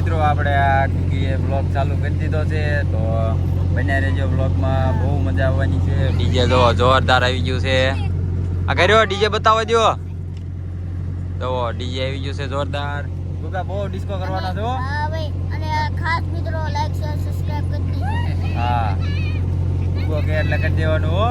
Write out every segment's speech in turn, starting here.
મિત્રો આપણે આ કુકીએ બ્લોગ ચાલુ કરી દીધો છે તો બન્યા રહેજો બ્લોગમાં. બહુ મજા આવવાની છે. ડીજે જો જોરદાર આવી ગયું છે. આ કર્યો ડીજે બતાવવા દો. તો ડીજે આવી ગયું છે જોરદાર. કુકા બહુ ડિસ્કો કરવાનો છો. હા ભાઈ, અને ખાસ મિત્રો લાઈક શેર સબસ્ક્રાઇબ કરી દીજો. હા કુકો કે એટલે કરી દેવાનું હો.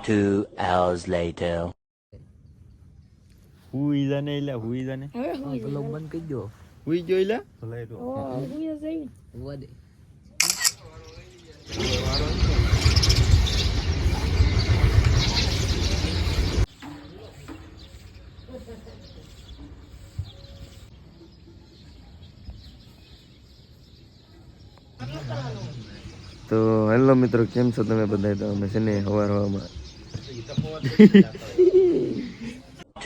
Two hours later. હુઈ જાને એલા હુઈ જાને. બ્લોગ બંધ કરી દો. હુઈ ગયો એલા. વધે. તો હેલો મિત્રો, કેમ છો તમે બધા? તો અમે છે ને હવામાં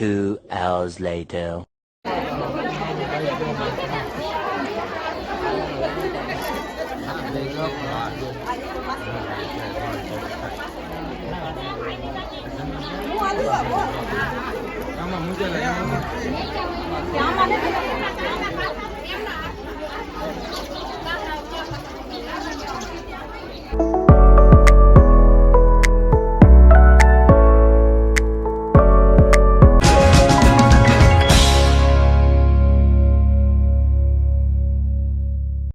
2 hours later. આમાં મુજે